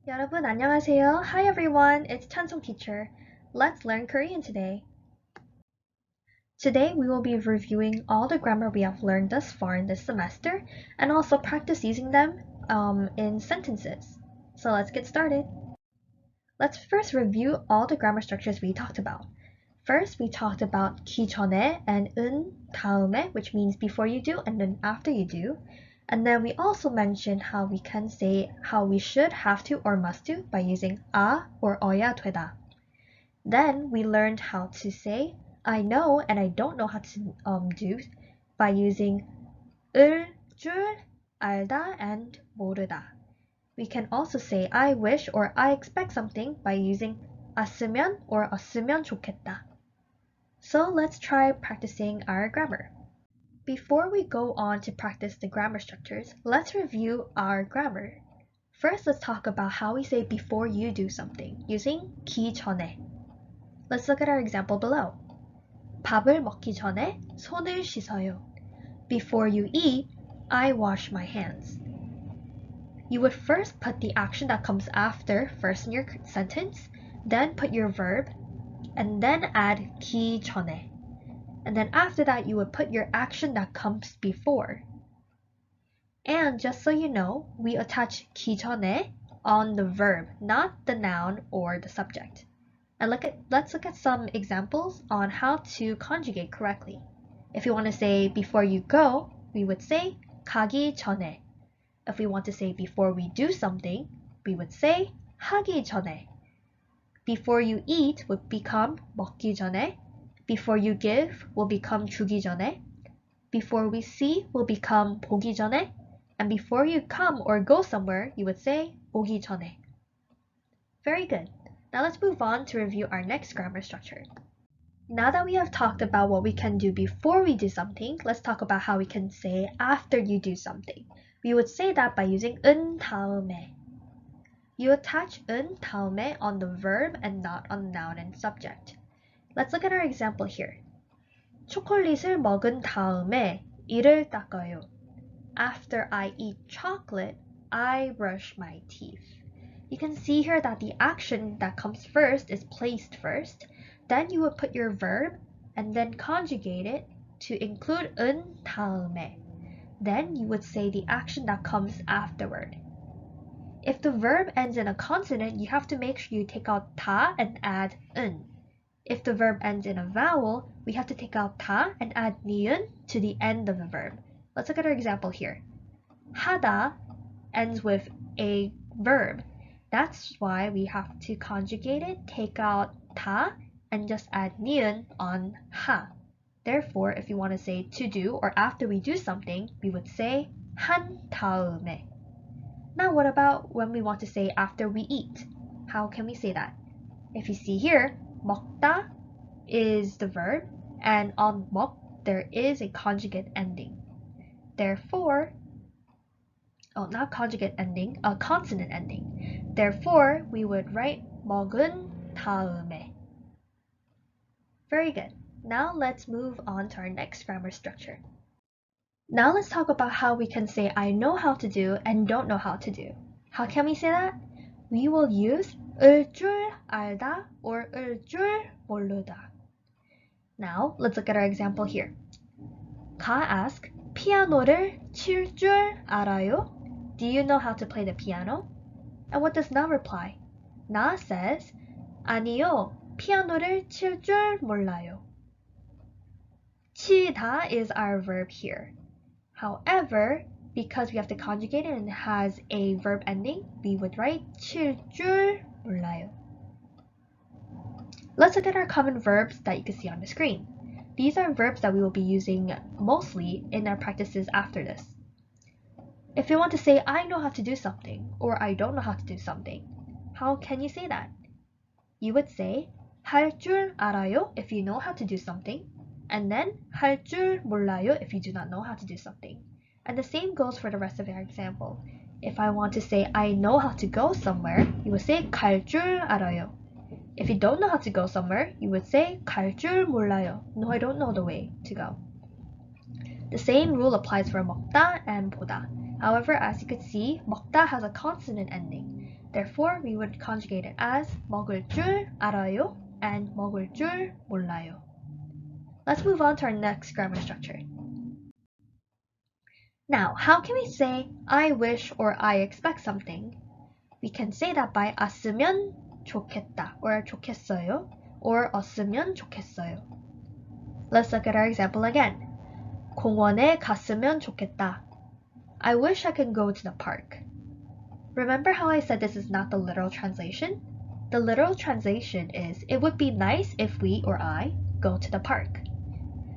여러분 안녕하세요. Hi everyone, it's Chansung teacher. Let's learn Korean today. Today we will be reviewing all the grammar we have learned thus far in this semester and also practice using them in sentences. So let's get started. Let's first review all the grammar structures we talked about. First, we talked about 기 전에 and 은 다음에, which means before you do and then after you do. And then we also mentioned how we can say how we should, have to, or must do by using 아 or 어야 되다. Then we learned how to say I know and I don't know how to do by using 을, 줄, 알다, and 모르다. We can also say I wish or I expect something by using 왔으면 or 없으면 좋겠다. So let's try practicing our grammar. Before we go on to practice the grammar structures, let's review our grammar. First, let's talk about how we say before you do something using 기 전에. Let's look at our example below. 밥을 먹기 전에 손을 씻어요. Before you eat, I wash my hands. You would first put the action that comes after first in your sentence, then put your verb, and then add 기 전에. And then after that, you would put your action that comes before. And just so you know, we attach 기 전에 on the verb, not the noun or the subject. And let's look at some examples on how to conjugate correctly. If you want to say before you go, we would say 가기 전에. If we want to say before we do something, we would say 하기 전에. Before you eat would become 먹기 전에. Before you give will become 주기 전에. Before we see will become 보기 전에. And before you come or go somewhere, you would say 오기 전에. Very good. Now let's move on to review our next grammar structure. Now that we have talked about what we can do before we do something, let's talk about how we can say after you do something. We would say that by using 은 다음에. You attach 은 다음에 on the verb and not on the noun and subject. Let's look at our example here. 초콜릿을 먹은 다음에 이를 닦아요. After I eat chocolate, I brush my teeth. You can see here that the action that comes first is placed first. Then you would put your verb and then conjugate it to include 은 다음에. Then you would say the action that comes afterward. If the verb ends in a consonant, you have to make sure you take out 다 and add 은. If the verb ends in a vowel, we have to take out 다 and add 니은 to the end of the verb. Let's look at our example here. 하다 ends with a verb. That's why we have to conjugate it, take out 다, and just add 니은 on 하. Therefore, if you want to say to do or after we do something, we would say 한 다음에. Now what about when we want to say after we eat? How can we say that? If you see here, 먹다 is the verb, and on 먹 there is a conjugate ending. Therefore, not conjugate ending, a consonant ending. Therefore, we would write 먹은 다음에. Very good. Now let's move on to our next grammar structure. Now let's talk about how we can say I know how to do and don't know how to do. How can we say that? We will use 을 줄 알다 or 을 줄 모르다. Now let's look at our example here. 가 asks, 피아노를 칠 줄 알아요? Do you know how to play the piano? And what does 나 reply? 나 says, 아니요, 피아노를 칠 줄 몰라요. 치다 is our verb here. However, because we have to conjugate it and it has a verb ending, we would write 칠 줄 몰라요. Let's look at our common verbs that you can see on the screen. These are verbs that we will be using mostly in our practices after this. If you want to say I know how to do something or I don't know how to do something, how can you say that? You would say 할 줄 알아요 if you know how to do something, and then 할 줄 몰라요 if you do not know how to do something. And the same goes for the rest of our example. If I want to say I know how to go somewhere, you would say 갈 줄 알아요. If you don't know how to go somewhere, you would say 갈 줄 몰라요. No, I don't know the way to go. The same rule applies for 먹다 and 보다. However, as you could see, 먹다 has a consonant ending. Therefore, we would conjugate it as 먹을 줄 알아요 and 먹을 줄 몰라요. Let's move on to our next grammar structure. Now, how can we say I wish or I expect something? We can say that by 왔으면 좋겠다 or 좋겠어요 or 없으면 좋겠어요. Let's look at our example again. 공원에 갔으면 좋겠다. I wish I could go to the park. Remember how I said this is not the literal translation? The literal translation is it would be nice if we or I go to the park.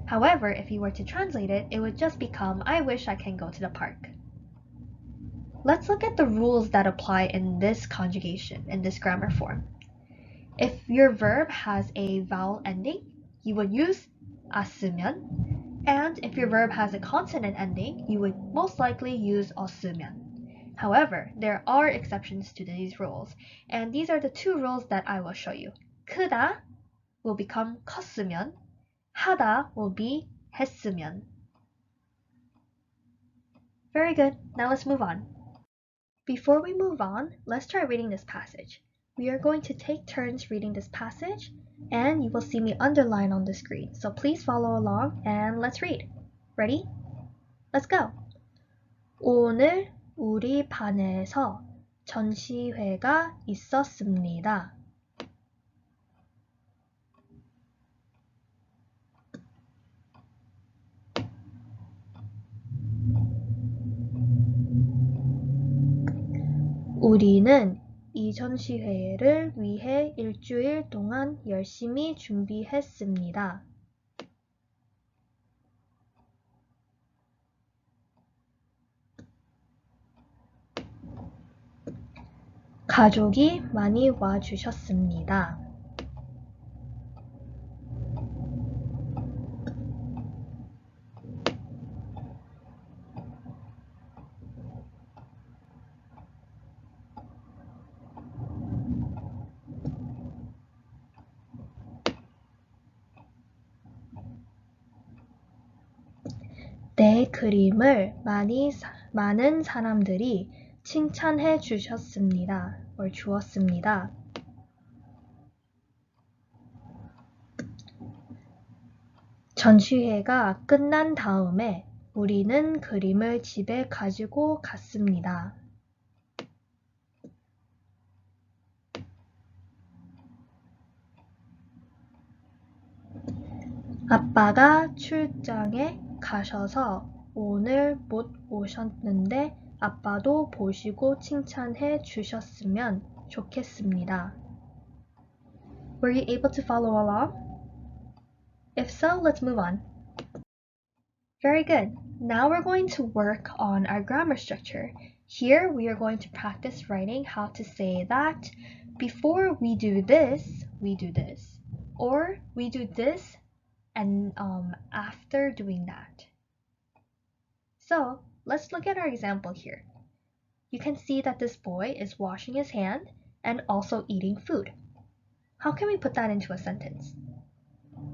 However, if you were to translate it, it would just become I wish I can go to the park. Let's look at the rules that apply in this conjugation, in this grammar form. If your verb has a vowel ending, you would use 왔으면, and if your verb has a consonant ending, you would most likely use 없으면. However, there are exceptions to these rules, and these are the two rules that I will show you. 크다 will become 컸으면, 하다 will be 했으면. Very good. Now let's move on. Before we move on, let's try reading this passage. We are going to take turns reading this passage, and you will see me underline on the screen. So please follow along and let's read. Ready? Let's go. 오늘 우리 반에서 전시회가 있었습니다. 우리는 이 전시회를 위해 일주일 동안 열심히 준비했습니다. 가족이 많이 와주셨습니다. 내 그림을 많은 사람들이 칭찬해 주셨습니다. 주었습니다. 전시회가 끝난 다음에 우리는 그림을 집에 가지고 갔습니다. 아빠가 출장에 가셔서 오늘 못 오셨는데 아빠도 보시고 칭찬해 주셨으면 좋겠습니다. Were you able to follow along? If so, let's move on. Very good. Now we're going to work on our grammar structure. Here we are going to practice writing how to say that before we do this, we do this. Or we do this and after doing that. So let's look at our example here. You can see that this boy is washing his hand and also eating food. How can we put that into a sentence?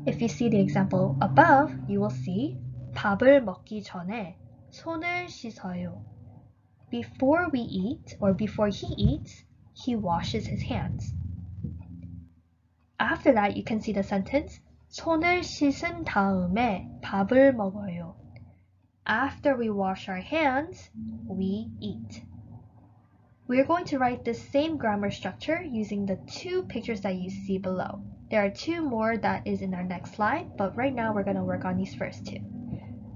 If you see the example above, you will see 밥을 먹기 전에 손을 씻어요. Before we eat, or before he eats, he washes his hands. After that, you can see the sentence 손을 씻은 다음에 밥을 먹어요. After we wash our hands, we eat. We are going to write this same grammar structure using the two pictures that you see below. There are two more that is in our next slide, but right now we're going to work on these first two.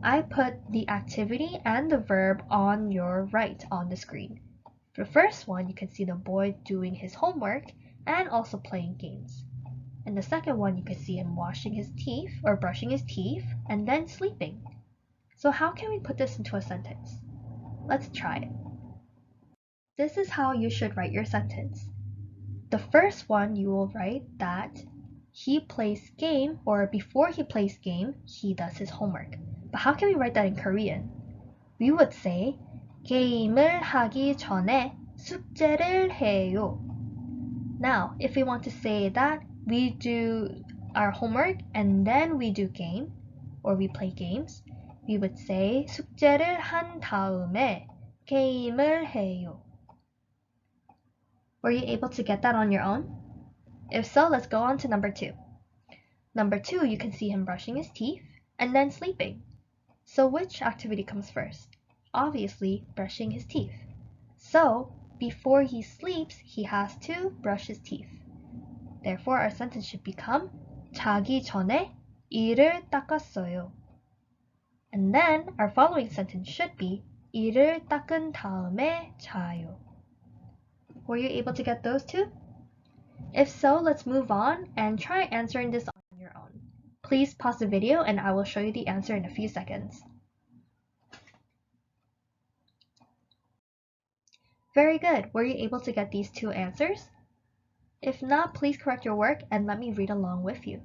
I put the activity and the verb on your right on the screen. For the first one, you can see the boy doing his homework and also playing games. And the second one, you can see him washing his teeth or brushing his teeth and then sleeping. So how can we put this into a sentence? Let's try it. This is how you should write your sentence. The first one, you will write that he plays game, or before he plays game, he does his homework. But how can we write that in Korean? We would say 게임을 하기 전에 숙제를 해요. Now, if we want to say that we do our homework and then we do game, or we play games, we would say 숙제를 한 다음에 게임을 해요. Were you able to get that on your own? If so, let's go on to number 2. Number 2, you can see him brushing his teeth and then sleeping. So which activity comes first? Obviously, brushing his teeth. So, before he sleeps, he has to brush his teeth. Therefore, our sentence should become 자기 전에 이를 닦았어요. And then, our following sentence should be 이를 닦은 다음에 자요. Were you able to get those two? If so, let's move on and try answering this on your own. Please pause the video and I will show you the answer in a few seconds. Very good. Were you able to get these two answers? If not, please correct your work and let me read along with you.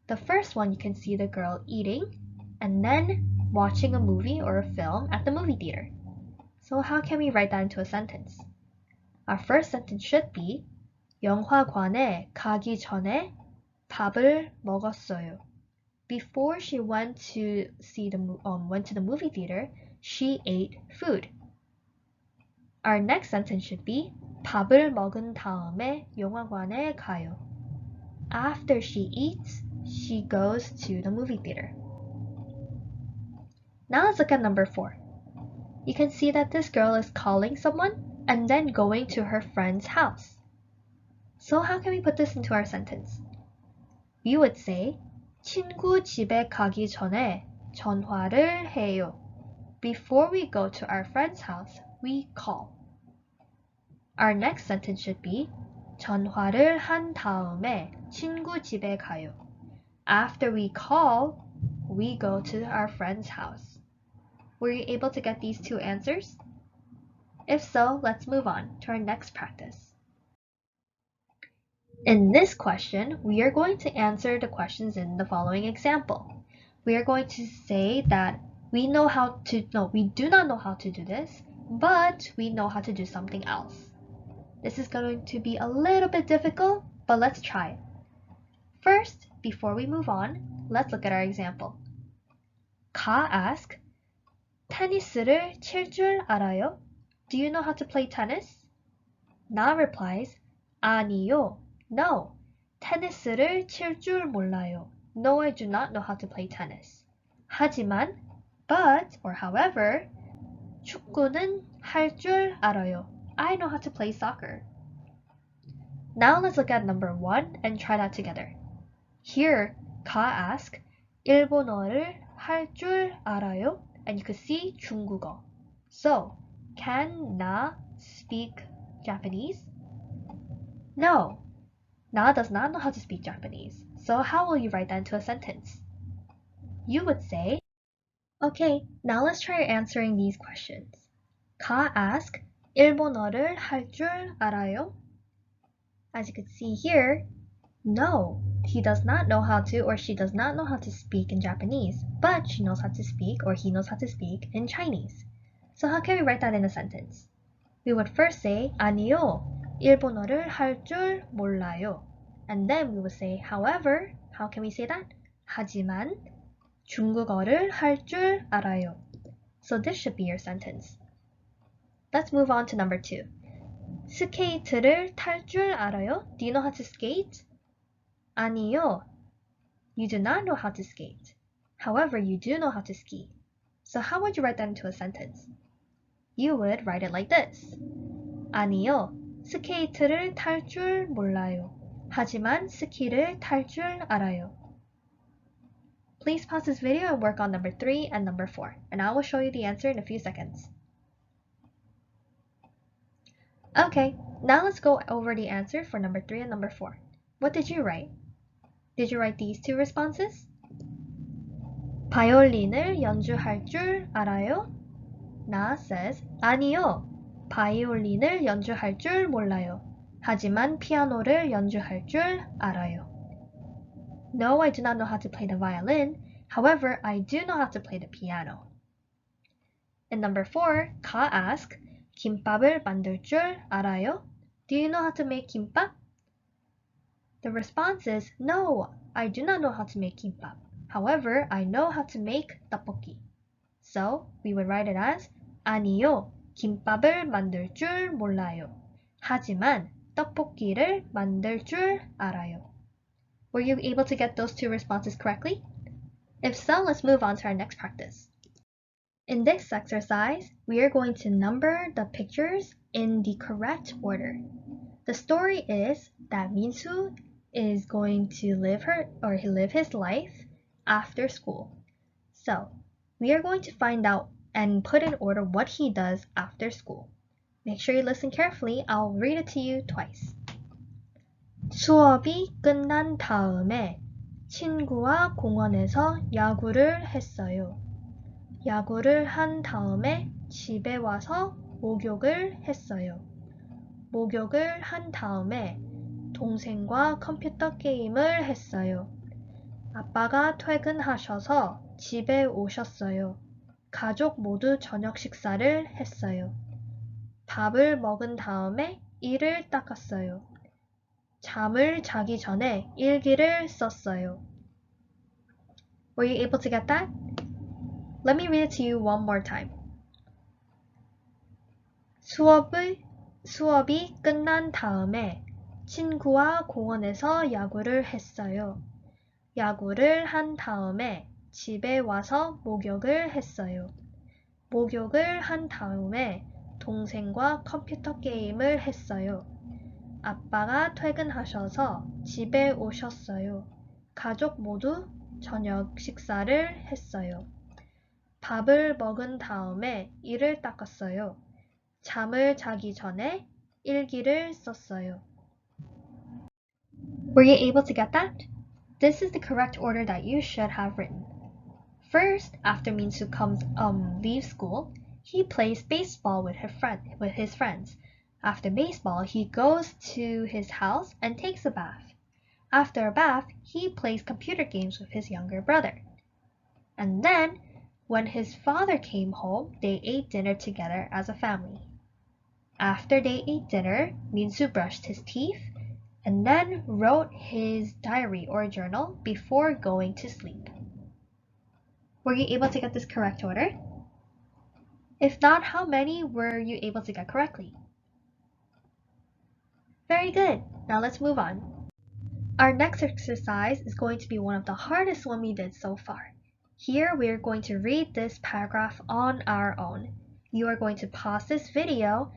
The first one, you can see the girl eating and then watching a movie or a film at the movie theater. So how can we write that into a sentence? Our first sentence should be 영화관에 가기 전에 밥을 먹었어요. Before she went to the movie theater, she ate food. Our next sentence should be 밥을 먹은 다음에 영화관에 가요. After she eats, she goes to the movie theater. Now let's look at number 4. You can see that this girl is calling someone and then going to her friend's house. So how can we put this into our sentence? We would say 친구 집에 가기 전에 전화를 해요. Before we go to our friend's house, we call. Our next sentence should be 전화를 한 다음에 친구 집에 가요. After we call, we go to our friend's house. Were you able to get these two answers? If so, let's move on to our next practice. In this question, we are going to answer the questions in the following example. We are going to say that we do not know how to do this, but we know how to do something else. This is going to be a little bit difficult, but let's try it. First, before we move on, let's look at our example. 가 asks, 테니스를 칠 줄 알아요? Do you know how to play tennis? 나 replies, 아니요. No. 테니스를 칠 줄 몰라요. No, I do not know how to play tennis. 하지만, but, or however, 축구는 할 줄 알아요. I know how to play soccer. Now let's look at number 1 and try that together. Here, 가 asks, 일본어를 할 줄 알아요? And you could see 중국어. So, can Na speak Japanese? No. Na does not know how to speak Japanese. So how will you write that into a sentence? You would say, okay, now let's try answering these questions. 가 asks, 일본어를 할 줄 알아요? As you can see here, no, he does not know how to or she does not know how to speak in Japanese, but she knows how to speak or he knows how to speak in Chinese. So how can we write that in a sentence? We would first say, 아니요, 일본어를 할 줄 몰라요. And then we would say, however, how can we say that? 하지만 중국어를 할 줄 알아요. So this should be your sentence. Let's move on to number 2. 스케이트를 탈 줄 알아요? Do you know how to skate? 아니요. You do not know how to skate. However, you do know how to ski. So how would you write that into a sentence? You would write it like this. 아니요. 스케이트를 탈 줄 몰라요. 하지만 스키를 탈 줄 알아요. Please pause this video and work on number 3 and number 4, and I will show you the answer in a few seconds. Okay, now let's go over the answer for number 3 and number 4. What did you write? Did you write these two responses? 바이올린을 연주할 줄 알아요? Na says, 아니요. 바이올린을 연주할 줄 몰라요. 하지만 피아노를 연주할 줄 알아요. No, I do not know how to play the violin. However, I do know how to play the piano. And number 4, 가 asks, 김밥을 만들 줄 알아요? Do you know how to make 김밥? The response is, no, I do not know how to make 김밥. However, I know how to make 떡볶이. So, we would write it as, 아니요, 김밥을 만들 줄 몰라요. 하지만 떡볶이를 만들 줄 알아요. Were you able to get those two responses correctly? If so, let's move on to our next practice. In this exercise, we are going to number the pictures in the correct order. The story is that Minsu is going to live his life after school. So, we are going to find out and put in order what he does after school. Make sure you listen carefully. I'll read it to you twice. 수업이 끝난 다음에 친구와 공원에서 야구를 했어요. 야구를 한 다음에 집에 와서 목욕을 했어요. 목욕을 한 다음에 동생과 컴퓨터 게임을 했어요. 아빠가 퇴근하셔서 집에 오셨어요. 가족 모두 저녁 식사를 했어요. 밥을 먹은 다음에 이를 닦았어요. 잠을 자기 전에 일기를 썼어요. Were you able to get that? Let me read it to you one more time. 수업이 끝난 다음에 친구와 공원에서 야구를 했어요. 야구를 한 다음에 집에 와서 목욕을 했어요. 목욕을 한 다음에 동생과 컴퓨터 게임을 했어요. 아빠가 퇴근하셔서 집에 오셨어요. 가족 모두 저녁 식사를 했어요. 밥을 먹은 다음에 이를 닦았어요. 잠을 자기 전에 일기를 썼어요. Were you able to get that? This is the correct order that you should have written. First, after Minsu leaves school, he plays baseball with his friends. After baseball, he goes to his house and takes a bath. After a bath, he plays computer games with his younger brother. And then, when his father came home, they ate dinner together as a family. After they ate dinner, Minsu brushed his teeth and then wrote his diary or journal before going to sleep. Were you able to get this correct order? If not, how many were you able to get correctly? Very good. Now let's move on. Our next exercise is going to be one of the hardest one we did so far. Here we are going to read this paragraph on our own. You are going to pause this video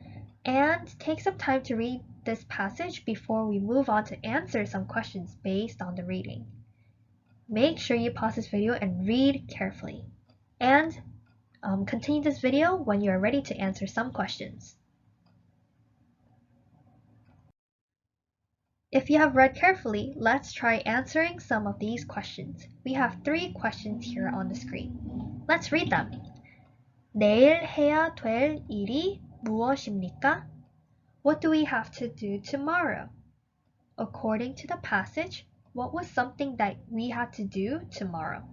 and take some time to read this passage before we move on to answer some questions based on the reading. Make sure you pause this video and read carefully. And continue this video when you are ready to answer some questions. If you have read carefully, let's try answering some of these questions. We have 3 questions here on the screen. Let's read them. 내일 해야 될 일이 무엇입니까? What do we have to do tomorrow? According to the passage, what was something that we had to do tomorrow?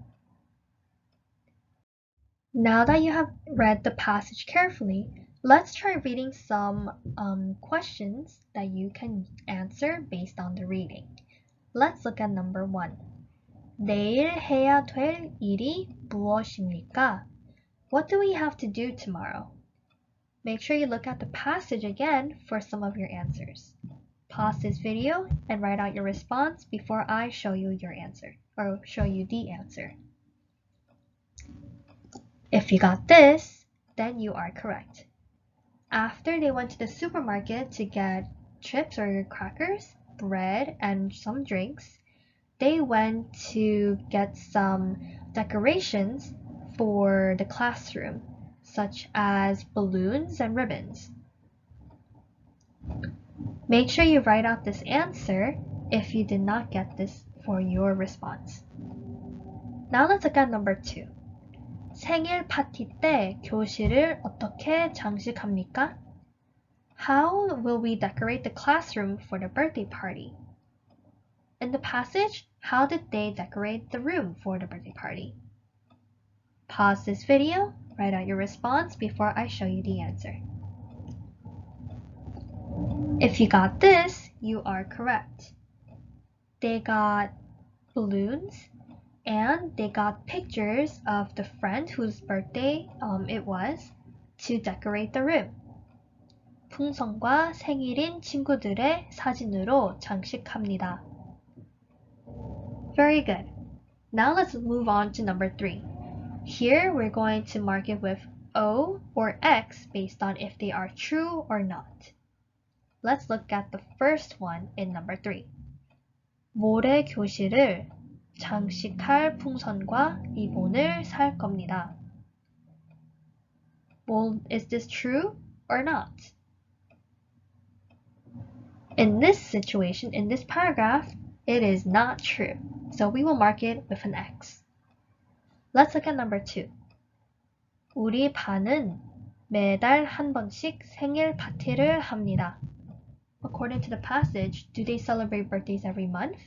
Now that you have read the passage carefully, let's try reading some questions that you can answer based on the reading. Let's look at number 1. 내일 해야 될 일이 무엇입니까? What do we have to do tomorrow? Make sure you look at the passage again for some of your answers. Pause this video and write out your response before I show you your answer, or show you the answer. If you got this, then you are correct. After they went to the supermarket to get chips or crackers, bread, and some drinks, they went to get some decorations for the classroom, such as balloons and ribbons. Make sure you write out this answer if you did not get this for your response. Now let's look at number 2. 생일 파티 때 교실을 어떻게 장식합니까? How will we decorate the classroom for the birthday party? In the passage, how did they decorate the room for the birthday party? Pause this video, write out your response before I show you the answer. If you got this, you are correct. They got balloons and they got pictures of the friend whose birthday it was to decorate the room. 풍선과 생일인 친구들의 사진으로 장식합니다. Very good. Now let's move on to number 3. Here we're going to mark it with O or X based on if they are true or not. Let's look at the first one in number 3. 모래 교실을 장식할 풍선과 리본을 살 겁니다. Well, is this true or not? In this situation, in this paragraph, it is not true. So we will mark it with an X. Let's look at number 2. 우리 반은 매달 한 번씩 생일 파티를 합니다. According to the passage, do they celebrate birthdays every month?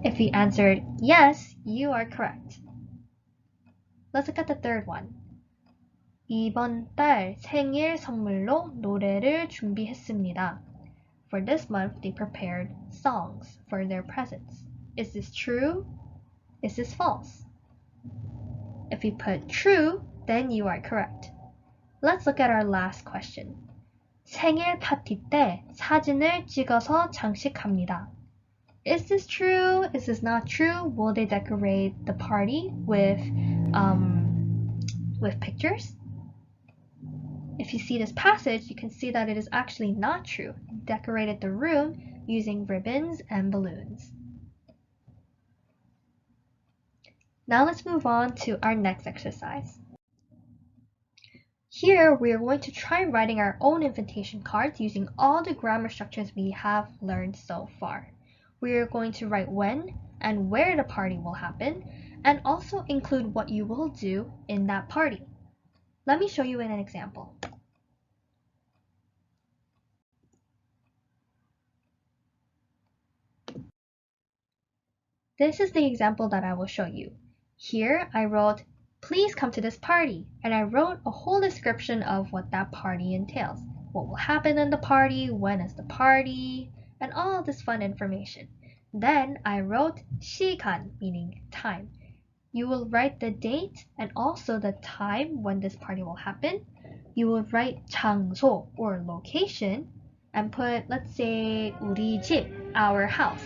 If you answered yes, you are correct. Let's look at the third one. 이번 달 생일 선물로 노래를 준비했습니다. For this month, they prepared songs for their presents. Is this true? Is this false? If you put true, then you are correct. Let's look at our last question. 생일 파티 때 사진을 찍어서 장식합니다. Is this true? Is this not true? Will they decorate the party with pictures? If you see this passage, you can see that it is actually not true. They decorated the room using ribbons and balloons. Now let's move on to our next exercise. Here we are going to try writing our own invitation cards using all the grammar structures we have learned so far. We are going to write when and where the party will happen, and also include what you will do in that party. Let me show you in an example. This is the example that I will show you. Here I wrote, please come to this party, and I wrote a whole description of what that party entails. What will happen in the party, when is the party, and all this fun information. Then I wrote 시간, meaning time. You will write the date and also the time when this party will happen. You will write 장소 or location and put, let's say, 우리 집, our house.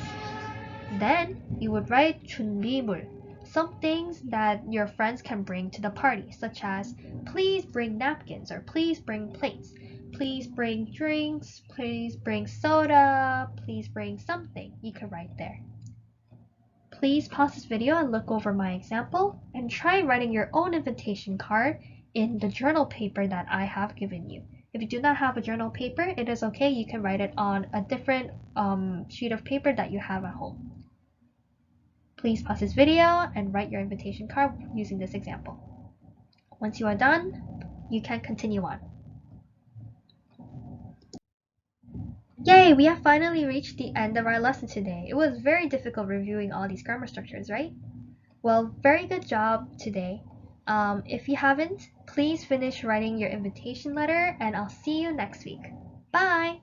Then you would write 준비물, some things that your friends can bring to the party, such as please bring napkins or please bring plates, please bring drinks, please bring soda, please bring something. You could write there. Please pause this video and look over my example and try writing your own invitation card in the journal paper that I have given you. If you do not have a journal paper, it is okay. You can write it on a different sheet of paper that you have at home. Please pause this video and write your invitation card using this example. Once you are done, you can continue on. Yay, we have finally reached the end of our lesson today. It was very difficult reviewing all these grammar structures, right? Well, very good job today. If you haven't, please finish writing your invitation letter and I'll see you next week. Bye!